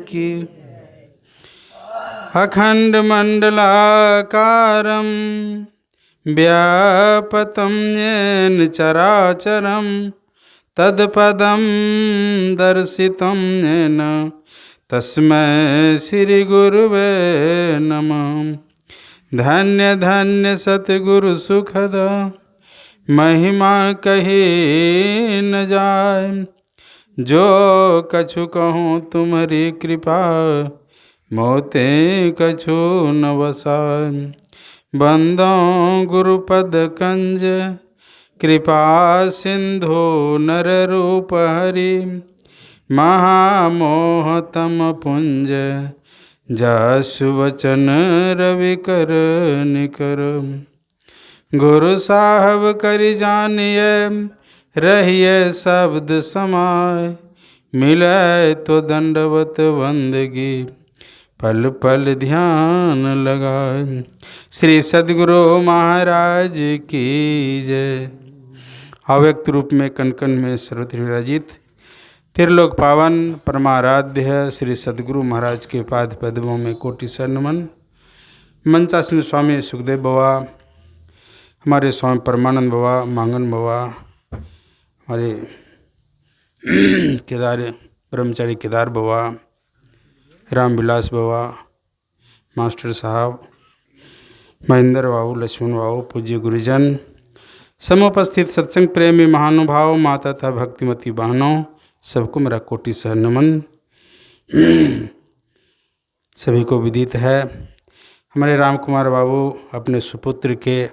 की। अखंड मंडलाकारं व्यापतं येन चराचरं तत्पदं दर्शितं येन तस्मै श्री गुरुवे नमः। धन्य धन्य सतगुरु सुखद महिमा कही न जाय। जो कछु कहूँ तुम्हारी कृपा मोते कछु न वसाय। बंदो गुरुपद कंज कृपा सिंधु नर रूप हरि महामोहतम पुंज जसु वचन रवि कर निकर। गुरु साहब करि जानिए रहिए शब्द समाय। मिले तो दंडवत वंदगी पल पल ध्यान लगाए। श्री सद्गुरु महाराज की जय। अव्यक्त रूप में कण कण में सर्वत्र विराजित त्रिलोक पावन परमाराध्य श्री सद्गुरु महाराज के पाद पद्मों में कोटि सर नमन। मंचासन स्वामी सुखदेव बाबा, हमारे स्वामी परमानंद बाबा, मांगन बाबा, हमारे केदार ब्रह्मचारी केदार बाबा, रामविलास बाबा, मास्टर साहब, महेंद्र बाबू, लक्ष्मण बाबू, पूज्य गुरुजन, समुपस्थित सत्संग प्रेमी महानुभाव, माता तथा भक्तिमती बहनों, सबको मेरा कोटि सर नमन। सभी को विदित है हमारे राम कुमार बाबू अपने सुपुत्र के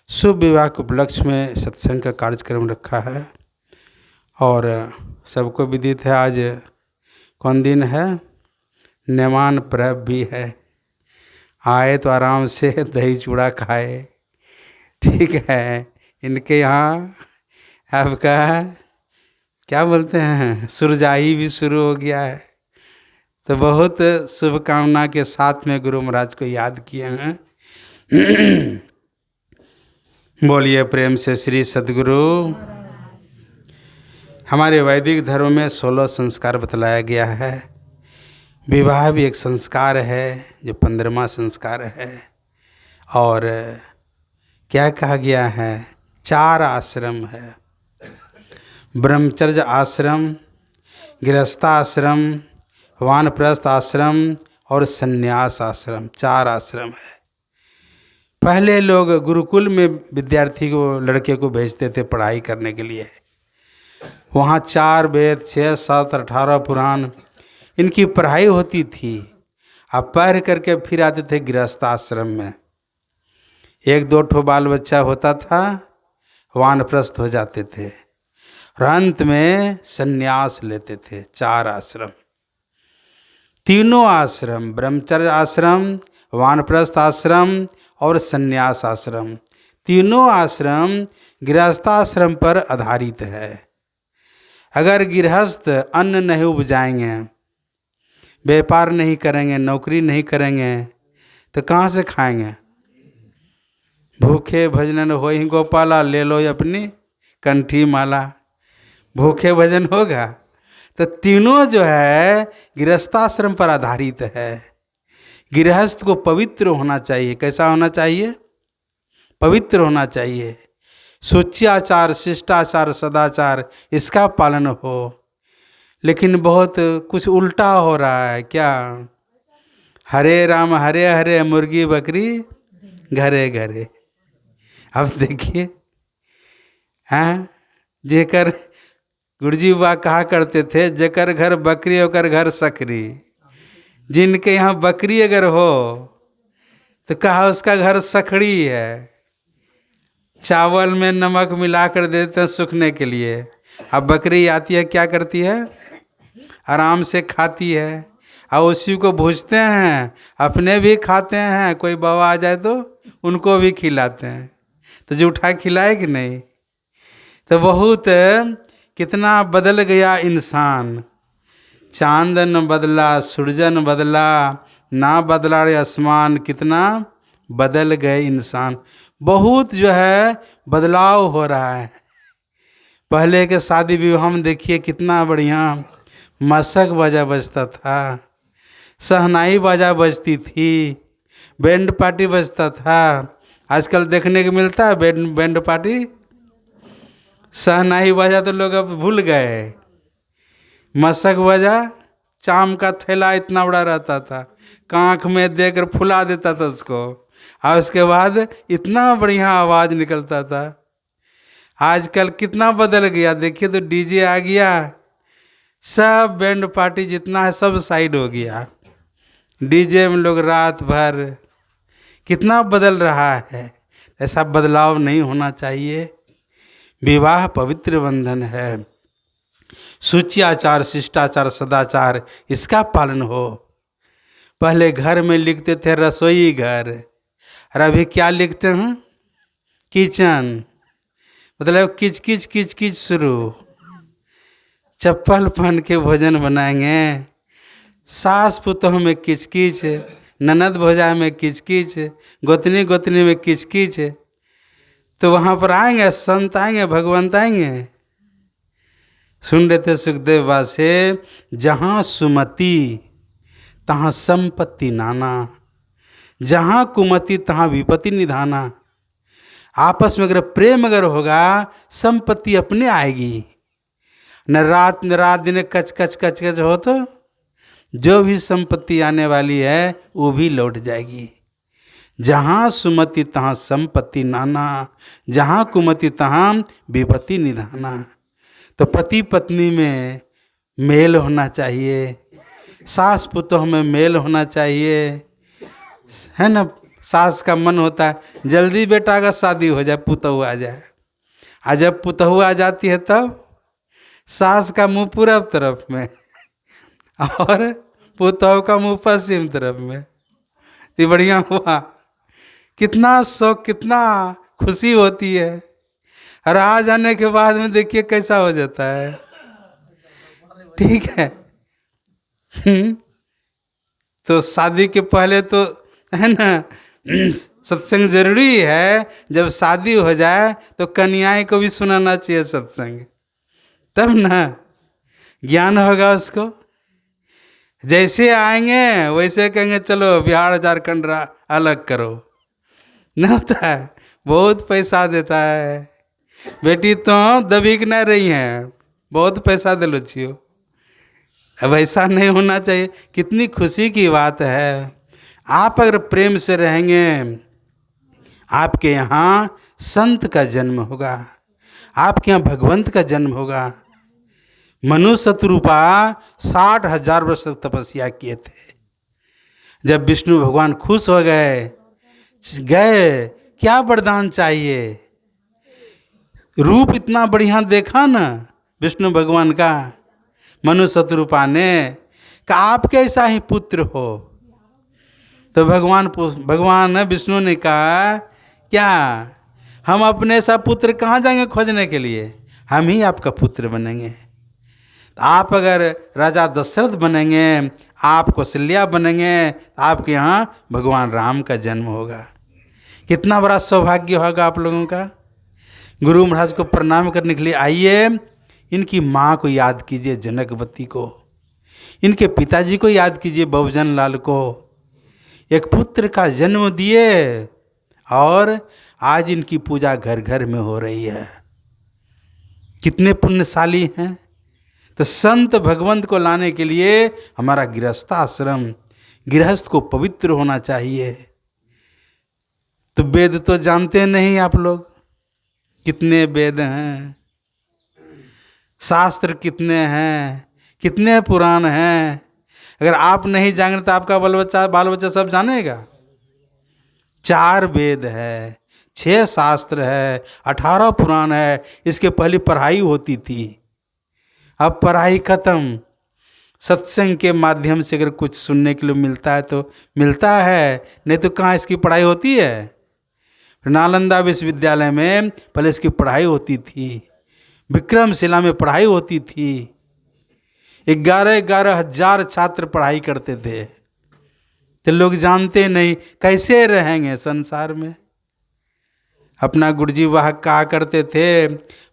शुभ विवाह के उपलक्ष्य में सत्संग का कार्यक्रम रखा है और सबको विदित है आज कौन दिन है, नेमान पर्व भी है। आए तो आराम से दही चूड़ा खाए, ठीक है। इनके यहाँ आपका क्या बोलते हैं, सुरजाई भी शुरू हो गया है। तो बहुत शुभकामना के साथ में गुरु महाराज को याद किए हैं। बोलिए प्रेम से श्री सद्गुरु। हमारे वैदिक धर्म में 16 संस्कार बतलाया गया है। विवाह भी एक संस्कार है जो 15वां संस्कार है। और क्या कहा गया है, 4 आश्रम है, ब्रह्मचर्य आश्रम, गृहस्थाश्रम, वानप्रस्थ आश्रम और संन्यास आश्रम, 4 आश्रम है। पहले लोग गुरुकुल में विद्यार्थी को, लड़के को भेजते थे पढ़ाई करने के लिए। वहाँ 4 वेद, 6, 7, 18 पुराण इनकी पढ़ाई होती थी। अब पढ़ करके फिर आते थे गृहस्थाश्रम में। 1-2 ठो बाल बच्चा होता था, वानप्रस्थ हो जाते थे और अंत में संन्यास लेते थे। 4 आश्रम, तीनों आश्रम, ब्रह्मचर्य आश्रम, वानप्रस्थ आश्रम और संन्यास आश्रम, तीनों आश्रम गृहस्थाश्रम पर आधारित है। अगर गृहस्थ अन्न नहीं उपजाएंगे, व्यापार नहीं करेंगे, नौकरी नहीं करेंगे तो कहाँ से खाएंगे। भूखे भजन होई गोपाला, ले लो अपनी कंठी माला, भूखे भजन होगा। तो तीनों जो है गृहस्थाश्रम पर आधारित है। गृहस्थ को पवित्र होना चाहिए। कैसा होना चाहिए, पवित्र होना चाहिए। शुच्याचार, शिष्टाचार, सदाचार इसका पालन हो। लेकिन बहुत कुछ उल्टा हो रहा है। क्या, हरे राम हरे हरे, मुर्गी बकरी घरे घरे। अब देखिए, हैं, जेकर गुरुजी बा कहा करते थे, जेकर घर बकरी ओकर घर सकरी। जिनके यहाँ बकरी अगर हो तो कहा उसका घर सखड़ी है। चावल में नमक मिला कर देते हैं सूखने के लिए। अब बकरी आती है, क्या करती है, आराम से खाती है और उसी को भूजते हैं, अपने भी खाते हैं, कोई बाबा आ जाए तो उनको भी खिलाते हैं। तो जूठा खिलाए कि नहीं। तो बहुत कितना बदल गया इंसान। चांद न बदला, सूरज न बदला, ना बदला रे आसमान। कितना बदल गए इंसान। बहुत जो है बदलाव हो रहा है। पहले के शादी विवाह में देखिए कितना बढ़िया मशक बाजा बजता था, शहनाई बाजा बजती थी, बैंड पार्टी बजता था। आजकल देखने को मिलता है बैंड पार्टी। शहनाई बाजा तो लोग अब भूल गए। मशक बाजा, चाम का थैला इतना बड़ा रहता था, कांख में देकर फुला देता था उसको, और उसके बाद इतना बढ़िया आवाज़ निकलता था। आजकल कितना बदल गया, देखिए तो डीजे आ गया, सब बैंड पार्टी जितना है सब साइड हो गया। डीजे में लोग रात भर, कितना बदल रहा है। ऐसा बदलाव नहीं होना चाहिए। विवाह पवित्र बंधन है, शुचियाचार शिष्टाचार सदाचार इसका पालन हो। पहले घर में लिखते थे रसोई घर, और अभी क्या लिखते हैं? किचन। मतलब किच किच किच किच शुरू। चप्पल पहन के भोजन बनाएंगे, सास पुतोह में किच किच, ननद भौजाई में किच किच, गोतनी गोतनी में किच किच। तो वहाँ पर आएंगे संत, आएंगे भगवंत आएंगे। सुन रहे थे सुखदेव बात से, जहाँ सुमति तहाँ संपत्ति नाना, जहाँ कुमति तहाँ विपत्ति निधाना। आपस में अगर प्रेम अगर होगा, संपत्ति अपने आएगी। न रात दिन कच कच कच कच हो तो जो भी संपत्ति आने वाली है वो भी लौट जाएगी। जहाँ सुमति तहाँ संपत्ति नाना, जहाँ कुमति तहाँ विपत्ति निधाना। तो पति पत्नी में मेल होना चाहिए, सास पुतोह में मेल होना चाहिए, है ना। सास का मन होता है जल्दी बेटा का शादी हो जाए, पुतोह आ जाए। और जब पुतोह आ जाती है तब सास का मुंह पूरब तरफ में और पुतोह का मुंह पश्चिम तरफ में। तो बढ़िया हुआ, कितना शौक, कितना खुशी होती है। और आ जाने के बाद में देखिए कैसा हो जाता है। ठीक है। तो शादी के पहले तो है ना सत्संग जरूरी है। जब शादी हो जाए तो कन्याएं को भी सुनाना चाहिए सत्संग, तब ना ज्ञान होगा उसको। जैसे आएंगे वैसे कहेंगे चलो बिहार झारखंड अलग करो, न होता है। बहुत पैसा देता है, बेटी तो दबी के नहीं रही हैं, बहुत पैसा दिलो छियो। अब ऐसा नहीं होना चाहिए। कितनी खुशी की बात है। आप अगर प्रेम से रहेंगे, आपके यहाँ संत का जन्म होगा, आपके यहाँ भगवंत का जन्म होगा। मनु शतरूपा 60,000 वर्ष तक तपस्या किए थे। जब विष्णु भगवान खुश हो गए, क्या वरदान चाहिए? रूप इतना बढ़िया देखा ना विष्णु भगवान का, मनु शतरूपा ने कहा आप कैसा ही पुत्र हो। तो भगवान विष्णु ने कहा क्या हम अपने सा पुत्र कहाँ जाएंगे खोजने के लिए, हम ही आपका पुत्र बनेंगे। आप अगर राजा दशरथ बनेंगे, आप कौशल्या बनेंगे, तो आपके यहाँ भगवान राम का जन्म होगा। कितना बड़ा सौभाग्य होगा आप लोगों का। गुरु महाराज को प्रणाम करने के लिए आइए। इनकी माँ को याद कीजिए जनकवती को, इनके पिताजी को याद कीजिए बहुजन लाल को। एक पुत्र का जन्म दिए और आज इनकी पूजा घर घर में हो रही है। कितने पुण्यशाली हैं। तो संत भगवंत को लाने के लिए हमारा गृहस्थाश्रम, गृहस्थ को पवित्र होना चाहिए। तो वेद तो जानते नहीं आप लोग, कितने वेद हैं, शास्त्र कितने हैं, कितने पुराण हैं। अगर आप नहीं जानेंगे तो आपका बाल बच्चा सब जानेगा। 4 वेद है, 6 शास्त्र है, 18 पुराण है। इसके पहले पढ़ाई होती थी, अब पढ़ाई खत्म। सत्संग के माध्यम से अगर कुछ सुनने के लिए मिलता है तो मिलता है, नहीं तो कहाँ इसकी पढ़ाई होती है। नालंदा विश्वविद्यालय में पहले इसकी पढ़ाई होती थी, विक्रमशिला में पढ़ाई होती थी। 11 हज़ार छात्र पढ़ाई करते थे। तो लोग जानते नहीं, कैसे रहेंगे संसार में। अपना गुरुजी वाह कहा करते थे,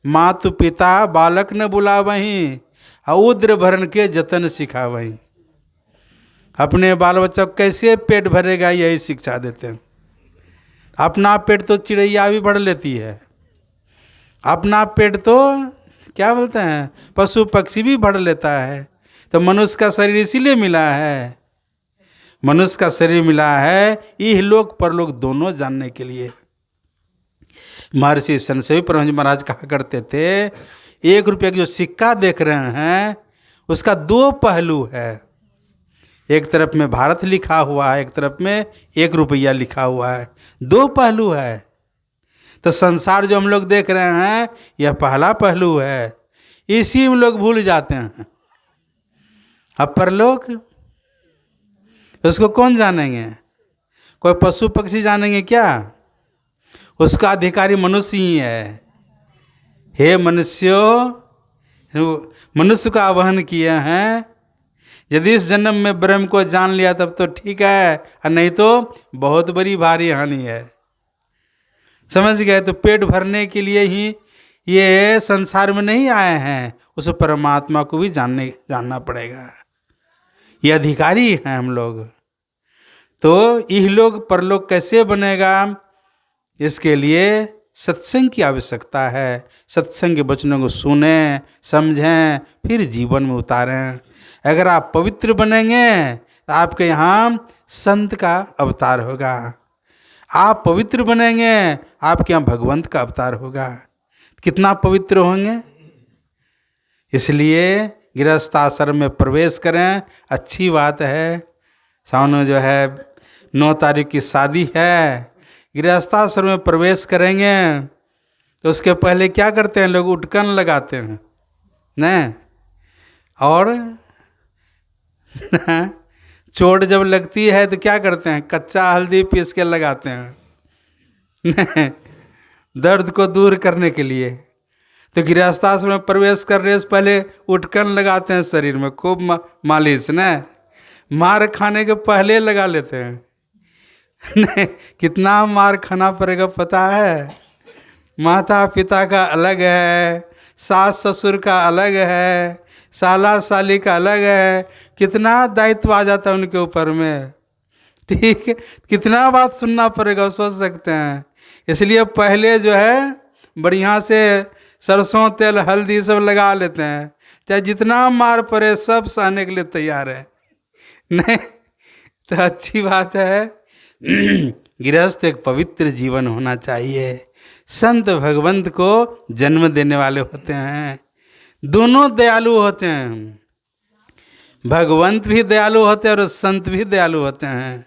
मातु पिता बालक न बुलावहीं, उद्र भरण के जतन सिखावई। अपने बाल बच्चा को कैसे पेट भरेगा यही शिक्षा देते हैं। अपना पेट तो चिड़ैया भी भर लेती है, अपना पेट तो क्या बोलते हैं पशु पक्षी भी भर लेता है। तो मनुष्य का शरीर इसीलिए मिला है, मनुष्य का शरीर मिला है इह लोक परलोक दोनों जानने के लिए। महर्षि संतसेवी परमहंस महाराज कहा करते थे, 1 रुपये का जो सिक्का देख रहे हैं उसका 2 पहलू है। एक तरफ में भारत लिखा हुआ है, एक तरफ में 1 रुपया लिखा हुआ है, 2 पहलू है। तो संसार जो हम लोग देख रहे हैं यह पहला पहलू है, इसी में लोग भूल जाते हैं। अब परलोक उसको कौन जानेंगे? कोई पशु पक्षी जानेंगे क्या? उसका अधिकारी मनुष्य ही है। हे मनुष्यों, मनुष्य का आह्वान किए हैं, यदि इस जन्म में ब्रह्म को जान लिया तब तो ठीक है, और नहीं तो बहुत बड़ी भारी हानि है। समझ गए? तो पेट भरने के लिए ही ये संसार में नहीं आए हैं, उस परमात्मा को भी जानना पड़ेगा। ये अधिकारी हैं हम लोग। तो इह लोग परलोक कैसे बनेगा, इसके लिए सत्संग की आवश्यकता है। सत्संग के वचनों को सुनें, समझें, फिर जीवन में उतारें। अगर आप पवित्र बनेंगे तो आपके यहाँ संत का अवतार होगा। आप पवित्र बनेंगे आपके यहाँ भगवंत का अवतार होगा। कितना पवित्र होंगे। इसलिए गृहस्थाश्रम में प्रवेश करें, अच्छी बात है। सावन में जो है 9 तारीख की शादी है, गृहस्थाश्रम में प्रवेश करेंगे तो उसके पहले क्या करते हैं लोग? उटकन लगाते हैं न, और चोट जब लगती है तो क्या करते हैं? कच्चा हल्दी पीस के लगाते हैं दर्द को दूर करने के लिए। तो गृहस्थाश्रम में प्रवेश करने से पहले उटकन लगाते हैं शरीर में, खूब मालिश न, मार खाने के पहले लगा लेते हैं कितना मार खाना पड़ेगा पता है? माता पिता का अलग है, सास ससुर का अलग है, साला साली का अलग है, कितना दायित्व आ जाता है उनके ऊपर में। ठीक है, कितना बात सुनना पड़ेगा, सोच सकते हैं। इसलिए पहले जो है बढ़िया से सरसों तेल हल्दी सब लगा लेते हैं, चाहे जितना मार पड़े सब सहने के लिए तैयार है। नहीं तो अच्छी बात है। गृहस्थ एक पवित्र जीवन होना चाहिए। संत भगवंत को जन्म देने वाले होते हैं, दोनों दयालु होते हैं। भगवंत भी दयालु होते हैं और संत भी दयालु होते हैं,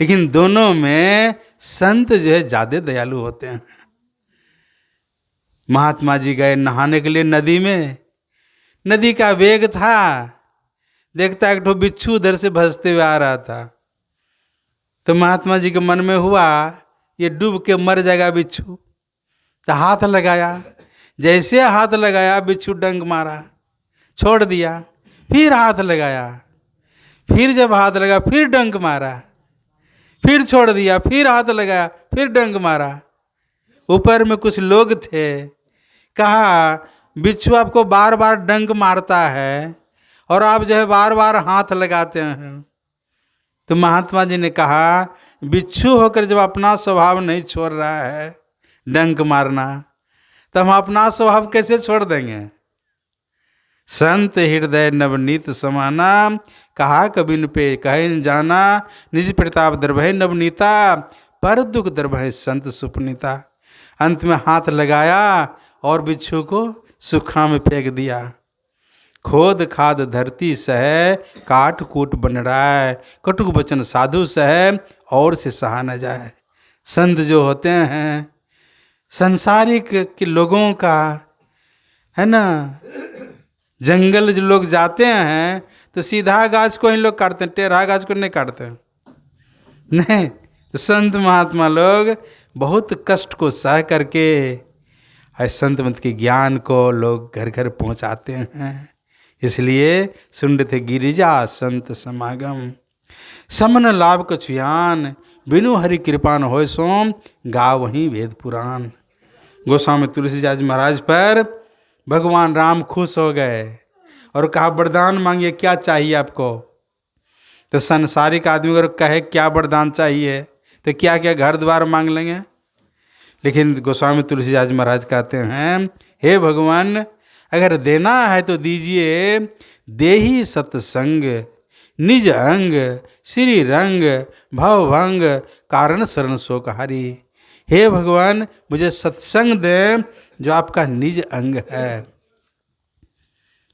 लेकिन दोनों में संत जो है ज़्यादा दयालु होते हैं। महात्मा जी गए नहाने के लिए नदी में, नदी का वेग था, देखता एक ठो बिच्छू उधर से भसते हुए आ रहा था। तो महात्मा जी के मन में हुआ ये डूब के मर जाएगा बिच्छू, तो हाथ लगाया। जैसे हाथ लगाया बिच्छू डंक मारा, छोड़ दिया। फिर हाथ लगाया, फिर जब हाथ लगा फिर डंक मारा, फिर छोड़ दिया, फिर हाथ लगाया, फिर डंक मारा। ऊपर में कुछ लोग थे, कहा बिच्छू आपको बार बार डंक मारता है और आप जो है बार बार हाथ लगाते हैं। तो महात्मा जी ने कहा बिच्छू होकर जब अपना स्वभाव नहीं छोड़ रहा है डंक मारना, तो हम अपना स्वभाव कैसे छोड़ देंगे? संत हृदय नवनीत समाना, कहा कबिन पे कहे न जाना, निज प्रताप दरभय नवनीता, पर दुख दरभय संत सुपनीता। अंत में हाथ लगाया और बिच्छू को सुखा में फेंक दिया। खोद खाद धरती सह, काट कूट बन रहा है, कटुक वचन साधु सह, और से सहा न जाए। संत जो होते हैं संसारिक के लोगों का है ना, जंगल जो लोग जाते हैं तो सीधा गाछ को ही लोग काटते हैं, टेढ़ा गाछ को नहीं काटते हैं। नहीं, तो संत महात्मा लोग बहुत कष्ट को सह करके संत मत के ज्ञान को लोग घर घर पहुंचाते हैं। इसलिए सुंड थे गिरिजा संत समागम, समन लाभ कछुयान, बिनु हरि कृपान होय सोम, गा वहीं वेद पुराण। गोस्वामी तुलसीदास महाराज पर भगवान राम खुश हो गए और कहा वरदान मांगिए, क्या चाहिए आपको। तो संसारिक आदमी अगर कहे क्या वरदान चाहिए तो क्या क्या घर द्वार मांग लेंगे। लेकिन गोस्वामी तुलसीदास महाराज कहते हैं, हे भगवान अगर देना है तो दीजिए, देही सत्संग निज अंग श्री रंग भवभंग कारण शरण शोकहारी। हे भगवान मुझे सत्संग दे जो आपका निज अंग है।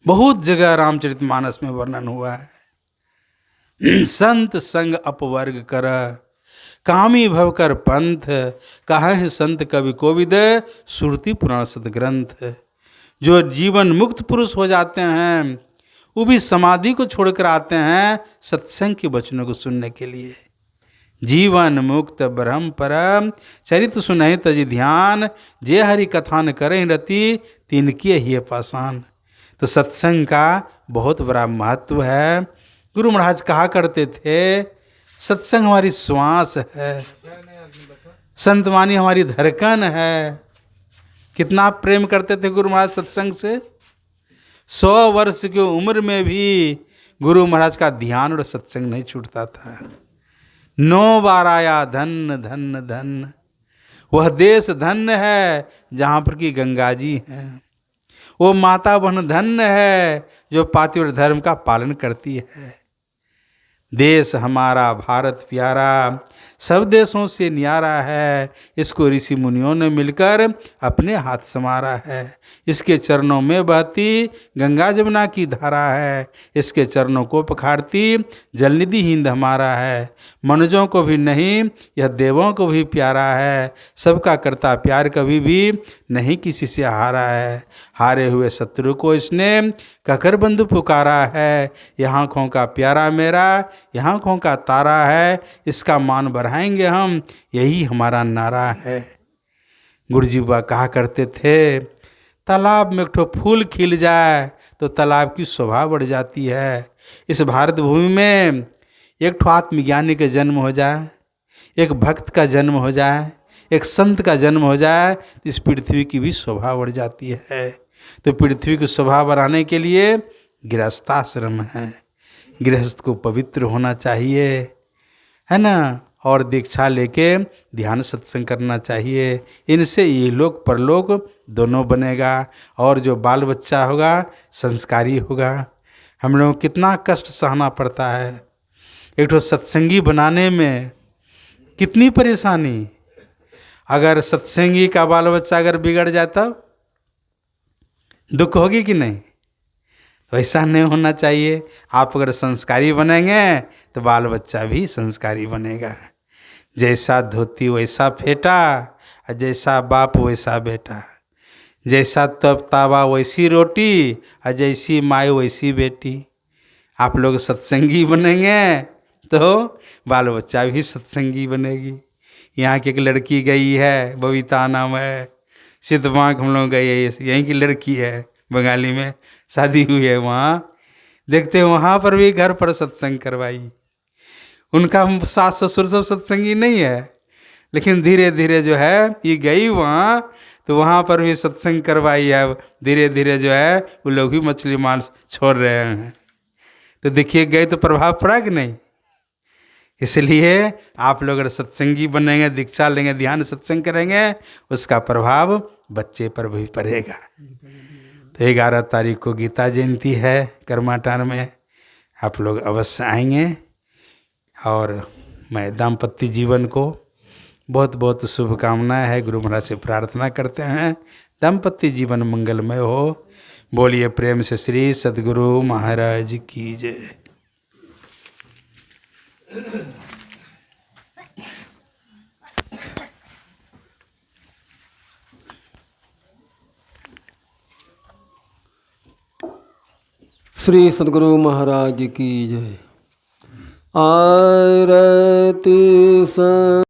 बहुत जगह रामचरितमानस में वर्णन हुआ है। संत संग अपवर्ग कर कामी भव कर पंथ, कहाँ संत कवि कोविद श्रुति पुराण सदग्रंथ। जो जीवन मुक्त पुरुष हो जाते हैं वो भी समाधि को छोड़कर आते हैं सत्संग के वचनों को सुनने के लिए। जीवन मुक्त ब्रह्म परम चरित सुनहि तज ध्यान, जे हरि कथान करें रति तिनके ही पाषाण। तो सत्संग का बहुत बड़ा महत्व है। गुरु महाराज कहा करते थे सत्संग हमारी श्वास है, संतवानी हमारी धड़कन है। कितना प्रेम करते थे गुरु महाराज सत्संग से। 100 वर्ष की उम्र में भी गुरु महाराज का ध्यान और सत्संग नहीं छूटता था। 9 बार आया धन धन धन, वह देश धन्य है जहाँ पर की गंगा जी हैं। वो माता बहन धन्य है जो पातिव्रत धर्म का पालन करती है। देश हमारा भारत प्यारा, सब देशों से न्यारा है। इसको ऋषि मुनियों ने मिलकर अपने हाथ संवारा है। इसके चरणों में बहती गंगा जमुना की धारा है। इसके चरणों को पखारती जलनिधि हिंद हमारा है। मनुजों को भी नहीं यह देवों को भी प्यारा है। सबका करता प्यार कभी भी नहीं किसी से हारा है। हारे हुए शत्रु को इसने कहकर बंधु पुकारा है। यहाँ आँखों का प्यारा मेरा, यहाँ आँखों का तारा है। इसका मान बढ़ाएंगे हम, यही हमारा नारा है। गुरुजी बा कहा करते थे तालाब में एक ठो फूल खिल जाए तो तालाब की शोभा बढ़ जाती है। इस भारत भूमि में एक ठो आत्मज्ञानी का जन्म हो जाए, एक भक्त का जन्म हो जाए, एक संत का जन्म हो जाए तो इस पृथ्वी की भी शोभा बढ़ जाती है। तो पृथ्वी की शोभा बढ़ाने के लिए गृहस्थाश्रम है। गृहस्थ को पवित्र होना चाहिए, है ना, और दीक्षा लेके ध्यान सत्संग करना चाहिए। इनसे ये लोक परलोक दोनों बनेगा और जो बाल बच्चा होगा संस्कारी होगा। हम लोगों को कितना कष्ट सहना पड़ता है एक ठो सत्संगी बनाने में, कितनी परेशानी। अगर सत्संगी का बाल बच्चा अगर बिगड़ जाए तब दुख होगी कि नहीं। तो ऐसा नहीं होना चाहिए। आप अगर संस्कारी बनेंगे तो बाल बच्चा भी संस्कारी बनेगा। जैसा धोती वैसा फेटा, और जैसा बाप वैसा बेटा। जैसा तब तावा वैसी रोटी, और जैसी माई वैसी बेटी। आप लोग सत्संगी बनेंगे तो बाल बच्चा भी सत्संगी बनेगी। यहाँ की एक लड़की गई है, बबीता नाम है, सिद्धवांक हम लोग गए, यहीं की लड़की है, बंगाली में शादी हुई है। वहाँ देखते हैं वहाँ पर भी घर पर सत्संग करवाई। उनका सास ससुर सब सत्संगी नहीं है, लेकिन धीरे धीरे जो है ये गई वहाँ तो वहाँ पर भी सत्संग करवाई है। धीरे धीरे जो है वो लोग भी मछली मांस छोड़ रहे हैं। तो देखिए गए तो प्रभाव पड़ा कि नहीं। इसलिए आप लोग अगर सत्संगी बनेंगे, दीक्षा लेंगे, ध्यान सत्संग करेंगे, उसका प्रभाव बच्चे पर भी पड़ेगा। तो 11 तारीख को गीता जयंती है कर्माटान में, आप लोग अवश्य आएंगे। और मैं दाम्पत्य जीवन को बहुत बहुत शुभकामनाएं है। गुरु महाराज से प्रार्थना करते हैं दाम्पत्य जीवन मंगलमय हो। बोलिए प्रेम से श्री सद्गुरु महाराज की जय। श्री सद्गुरु महाराज की जय। आरती